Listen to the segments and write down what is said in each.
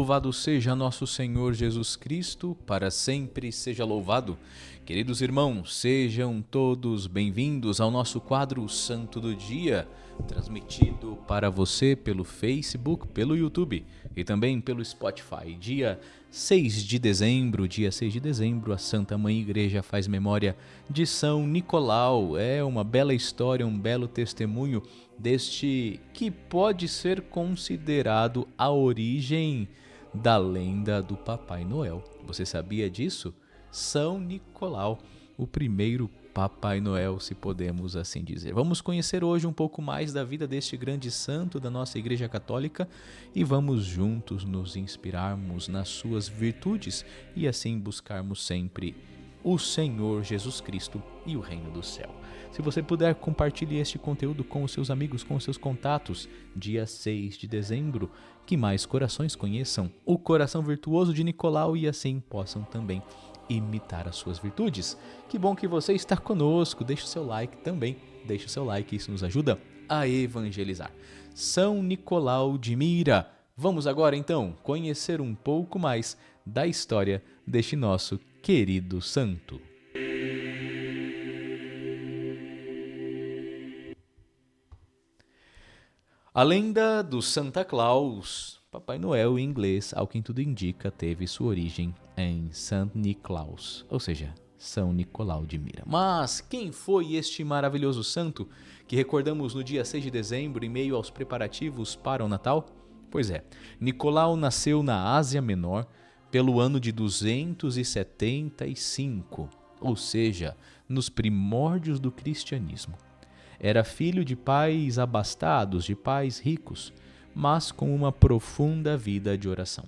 Louvado seja nosso Senhor Jesus Cristo, para sempre seja louvado. Queridos irmãos, sejam todos bem-vindos ao nosso quadro Santo do Dia, transmitido para você pelo Facebook, pelo YouTube e também pelo Spotify. Dia 6 de dezembro, a Santa Mãe Igreja faz memória de São Nicolau. É uma bela história, um belo testemunho deste que pode ser considerado a origem da lenda do Papai Noel. Você sabia disso? São Nicolau, o primeiro Papai Noel, se podemos assim dizer. Vamos conhecer hoje um pouco mais da vida deste grande santo da nossa Igreja Católica e vamos juntos nos inspirarmos nas suas virtudes e assim buscarmos sempre o Senhor Jesus Cristo e o reino do céu. Se você puder, compartilhe este conteúdo com os seus amigos, com os seus contatos. Dia 6 de dezembro, que mais corações conheçam o coração virtuoso de Nicolau e assim possam também imitar as suas virtudes. Que bom que você está conosco. Deixe o seu like também. Deixe o seu like, isso nos ajuda a evangelizar. São Nicolau de Mira. Vamos agora então conhecer um pouco mais da história deste nosso querido santo. A lenda do Santa Claus, Papai Noel em inglês, ao que tudo indica, teve sua origem em Saint Niklaus, ou seja, São Nicolau de Mira. Mas quem foi este maravilhoso santo que recordamos no dia 6 de dezembro em meio aos preparativos para o Natal? Pois é, Nicolau nasceu na Ásia Menor pelo ano de 275, ou seja, nos primórdios do cristianismo. Era filho de pais abastados, de pais ricos, mas com uma profunda vida de oração.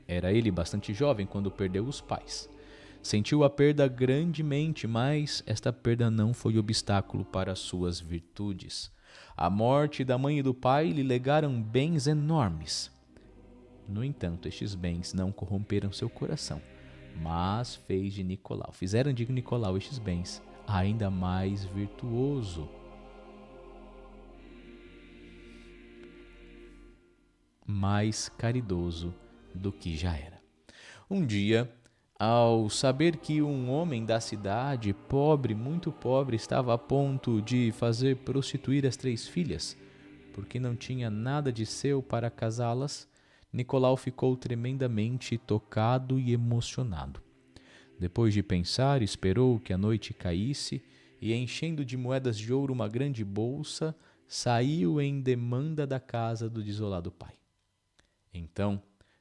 Era ele bastante jovem quando perdeu os pais. Sentiu a perda grandemente, mas esta perda não foi obstáculo para suas virtudes. A morte da mãe e do pai lhe legaram bens enormes. No entanto, estes bens não corromperam seu coração, mas fizeram de Nicolau estes bens ainda mais virtuoso, mais caridoso do que já era. Um dia, ao saber que um homem da cidade, pobre, muito pobre, estava a ponto de fazer prostituir as 3 filhas, porque não tinha nada de seu para casá-las, Nicolau ficou tremendamente tocado e emocionado. Depois de pensar, esperou que a noite caísse e, enchendo de moedas de ouro uma grande bolsa, saiu em demanda da casa do desolado pai. Então,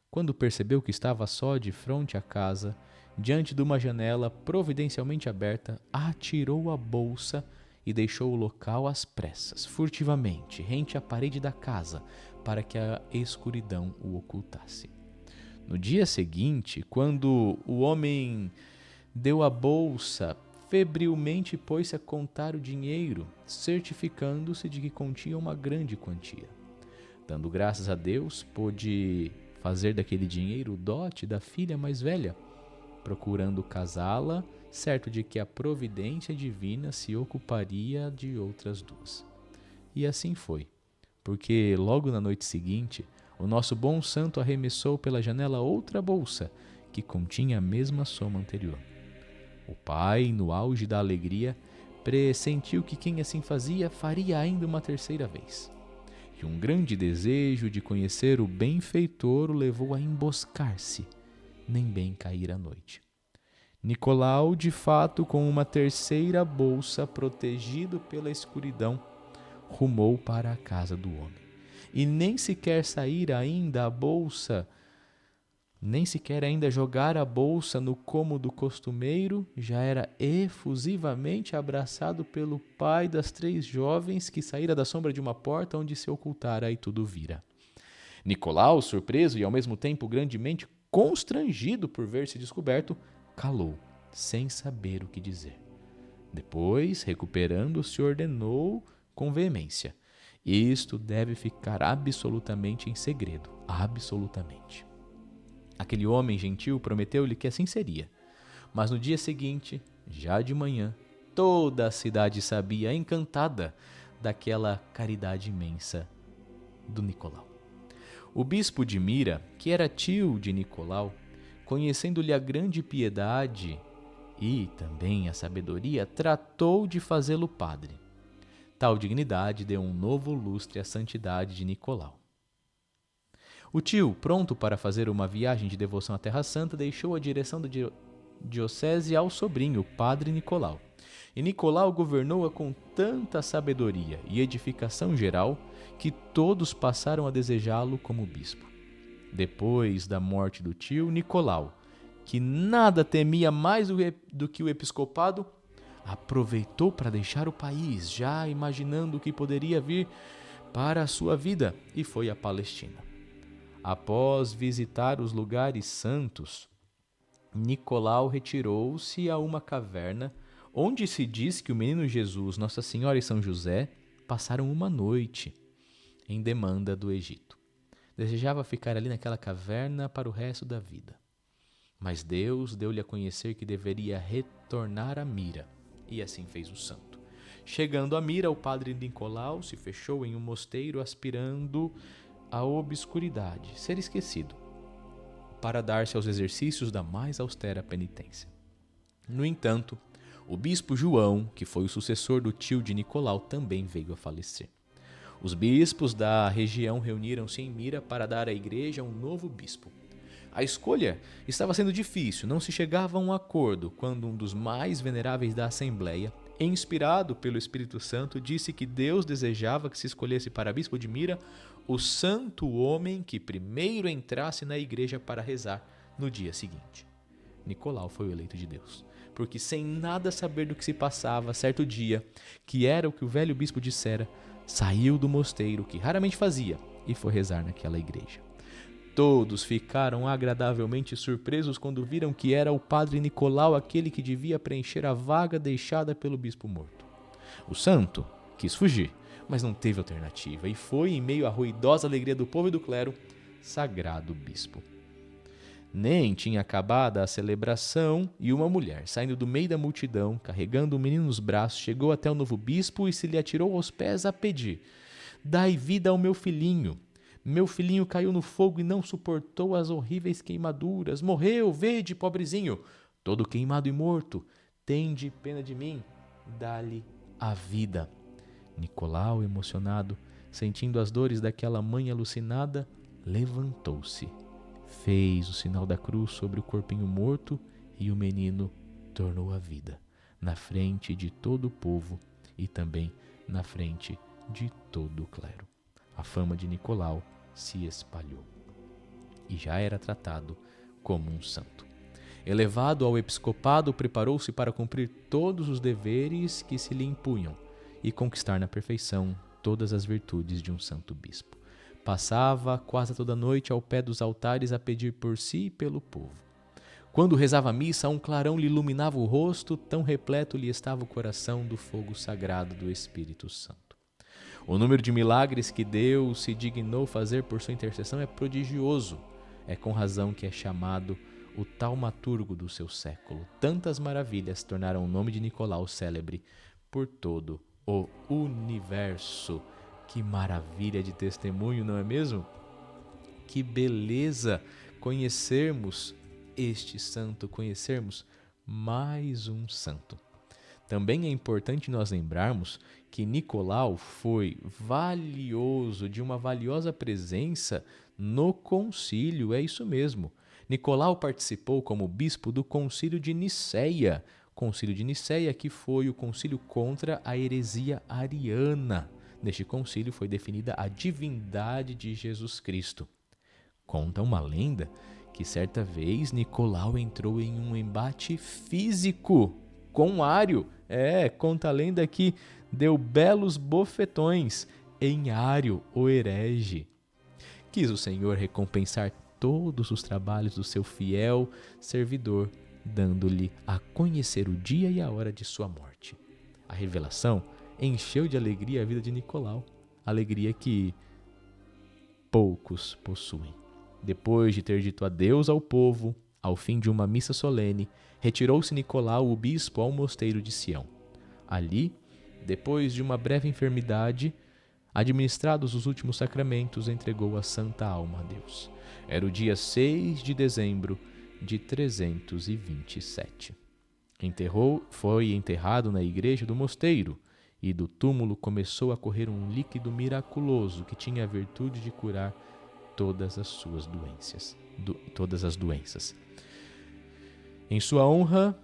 quando percebeu que estava só de frente à casa, diante de uma janela providencialmente aberta, atirou a bolsa e deixou o local às pressas, furtivamente, rente à parede da casa, para que a escuridão o ocultasse. No dia seguinte, quando o homem deu a bolsa, febrilmente pôs-se a contar o dinheiro, certificando-se de que continha uma grande quantia. Dando graças a Deus, pôde fazer daquele dinheiro o dote da filha mais velha, procurando casá-la, certo de que a providência divina se ocuparia de outras 2. E assim foi, porque logo na noite seguinte, o nosso bom santo arremessou pela janela outra bolsa, que continha a mesma soma anterior. O pai, no auge da alegria, pressentiu que quem assim fazia, faria ainda uma 3ª vez. E um grande desejo de conhecer o benfeitor o levou a emboscar-se, nem bem cair a noite. Nicolau, de fato, com uma 3ª bolsa, protegido pela escuridão, rumou para a casa do homem. E nem sequer jogar a bolsa no cômodo costumeiro, já era efusivamente abraçado pelo pai das 3 jovens que saíra da sombra de uma porta onde se ocultara e tudo vira. Nicolau, surpreso e ao mesmo tempo grandemente constrangido por ver-se descoberto, calou, sem saber o que dizer. Depois, recuperando-se, ordenou com veemência: isto deve ficar absolutamente em segredo, absolutamente. Aquele homem gentil prometeu-lhe que assim seria. Mas no dia seguinte, já de manhã, toda a cidade sabia, encantada, daquela caridade imensa do Nicolau. O bispo de Mira, que era tio de Nicolau, conhecendo-lhe a grande piedade e também a sabedoria, tratou de fazê-lo padre. Tal dignidade deu um novo lustre à santidade de Nicolau. O tio, pronto para fazer uma viagem de devoção à Terra Santa, deixou a direção da diocese ao sobrinho, o padre Nicolau. E Nicolau governou-a com tanta sabedoria e edificação geral que todos passaram a desejá-lo como bispo. Depois da morte do tio, Nicolau, que nada temia mais do que o episcopado, aproveitou para deixar o país, já imaginando o que poderia vir para a sua vida, e foi à Palestina. Após visitar os lugares santos, Nicolau retirou-se a uma caverna, onde se diz que o menino Jesus, Nossa Senhora e São José passaram uma noite em demanda do Egito. Desejava ficar ali naquela caverna para o resto da vida. Mas Deus deu-lhe a conhecer que deveria retornar a Mira, e assim fez o santo. Chegando a Mira, o padre Nicolau se fechou em um mosteiro aspirando à obscuridade, ser esquecido, para dar-se aos exercícios da mais austera penitência. No entanto, o bispo João, que foi o sucessor do tio de Nicolau, também veio a falecer. Os bispos da região reuniram-se em Mira para dar à igreja um novo bispo. A escolha estava sendo difícil, não se chegava a um acordo, quando um dos mais veneráveis da Assembleia, inspirado pelo Espírito Santo, disse que Deus desejava que se escolhesse para bispo de Mira o santo homem que primeiro entrasse na igreja para rezar no dia seguinte. Nicolau foi o eleito de Deus, porque sem nada saber do que se passava, certo dia, que era o que o velho bispo dissera, saiu do mosteiro, que raramente fazia, e foi rezar naquela igreja. Todos ficaram agradavelmente surpresos quando viram que era o padre Nicolau aquele que devia preencher a vaga deixada pelo bispo morto. O santo quis fugir, mas não teve alternativa e foi, em meio à ruidosa alegria do povo e do clero, sagrado bispo. Nem tinha acabado a celebração e uma mulher, saindo do meio da multidão, carregando o menino nos braços, chegou até o novo bispo e se lhe atirou aos pés a pedir: "Dai vida ao meu filhinho. Meu filhinho caiu no fogo e não suportou as horríveis queimaduras. Morreu, vede, pobrezinho, todo queimado e morto. Tende pena de mim, dá-lhe a vida." Nicolau, emocionado, sentindo as dores daquela mãe alucinada, levantou-se, fez o sinal da cruz sobre o corpinho morto e o menino tornou a vida, na frente de todo o povo e também na frente de todo o clero. A fama de Nicolau se espalhou e já era tratado como um santo. Elevado ao episcopado, preparou-se para cumprir todos os deveres que se lhe impunham e conquistar na perfeição todas as virtudes de um santo bispo. Passava quase toda noite ao pé dos altares a pedir por si e pelo povo. Quando rezava a missa, um clarão lhe iluminava o rosto, tão repleto lhe estava o coração do fogo sagrado do Espírito Santo. O número de milagres que Deus se dignou fazer por sua intercessão é prodigioso. É com razão que é chamado o taumaturgo do seu século. Tantas maravilhas tornaram o nome de Nicolau célebre por todo o universo. Que maravilha de testemunho, não é mesmo? Que beleza conhecermos este santo, conhecermos mais um santo. Também é importante nós lembrarmos que Nicolau foi valioso, de uma valiosa presença no concílio, é isso mesmo. Nicolau participou como bispo do concílio de Nicéia. Concílio de Nicéia, que foi o concílio contra a heresia ariana. Neste concílio foi definida a divindade de Jesus Cristo. Conta uma lenda que certa vez Nicolau entrou em um embate físico com Ário. Conta a lenda que deu belos bofetões em Ário, o herege. Quis o Senhor recompensar todos os trabalhos do seu fiel servidor, dando-lhe a conhecer o dia e a hora de sua morte. A revelação encheu de alegria a vida de Nicolau, alegria que poucos possuem. Depois de ter dito adeus ao povo, ao fim de uma missa solene, retirou-se Nicolau, o bispo, ao mosteiro de Sião. Ali, depois de uma breve enfermidade, Administrados os últimos sacramentos, entregou a santa alma a Deus. Era o dia 6 de dezembro de 327. Foi enterrado na igreja do mosteiro, e do túmulo começou a correr um líquido miraculoso que tinha a virtude de curar todas as suas doenças. Em sua honra,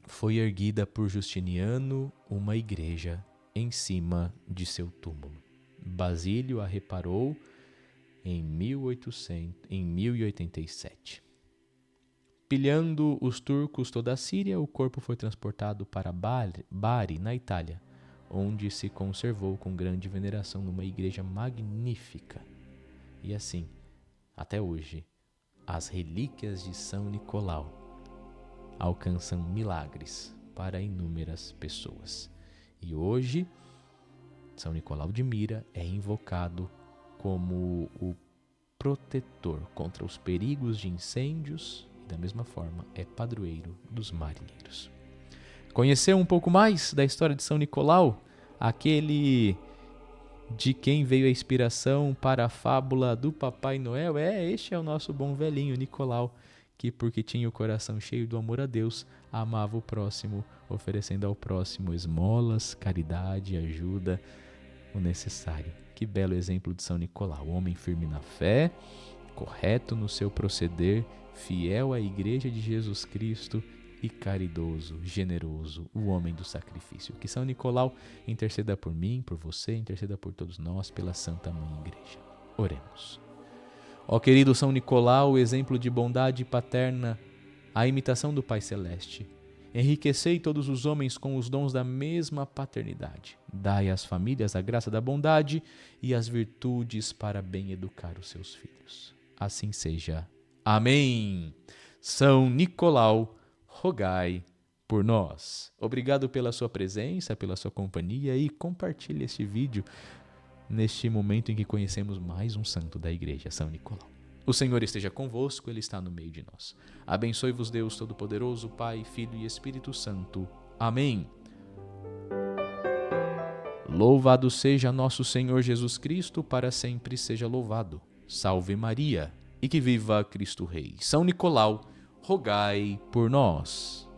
foi erguida por Justiniano uma igreja em cima de seu túmulo. Basílio a reparou em 1087. Pilhando os turcos toda a Síria, o corpo foi transportado para Bari, na Itália, onde se conservou com grande veneração numa igreja magnífica. E assim, até hoje, as relíquias de São Nicolau alcançam milagres para inúmeras pessoas. E hoje, São Nicolau de Mira é invocado como o protetor contra os perigos de incêndios e, da mesma forma, é padroeiro dos marinheiros. Conhecer um pouco mais da história de São Nicolau, aquele de quem veio a inspiração para a fábula do Papai Noel? Este é o nosso bom velhinho Nicolau, que, porque tinha o coração cheio do amor a Deus, amava o próximo, oferecendo ao próximo esmolas, caridade, ajuda, o necessário. Que belo exemplo de São Nicolau, homem firme na fé, correto no seu proceder, fiel à Igreja de Jesus Cristo e caridoso, generoso, o homem do sacrifício. Que São Nicolau interceda por mim, por você, interceda por todos nós, pela Santa Mãe Igreja. Oremos. Ó querido São Nicolau, exemplo de bondade paterna, a imitação do Pai Celeste, enriquecei todos os homens com os dons da mesma paternidade. Dai às famílias a graça da bondade e as virtudes para bem educar os seus filhos. Assim seja. Amém. São Nicolau, rogai por nós. Obrigado pela sua presença, pela sua companhia, e compartilhe este vídeo neste momento em que conhecemos mais um santo da Igreja, São Nicolau. O Senhor esteja convosco, Ele está no meio de nós. Abençoe-vos Deus Todo-Poderoso, Pai, Filho e Espírito Santo. Amém. Louvado seja nosso Senhor Jesus Cristo, para sempre seja louvado. Salve Maria, e que viva Cristo Rei. São Nicolau, rogai por nós.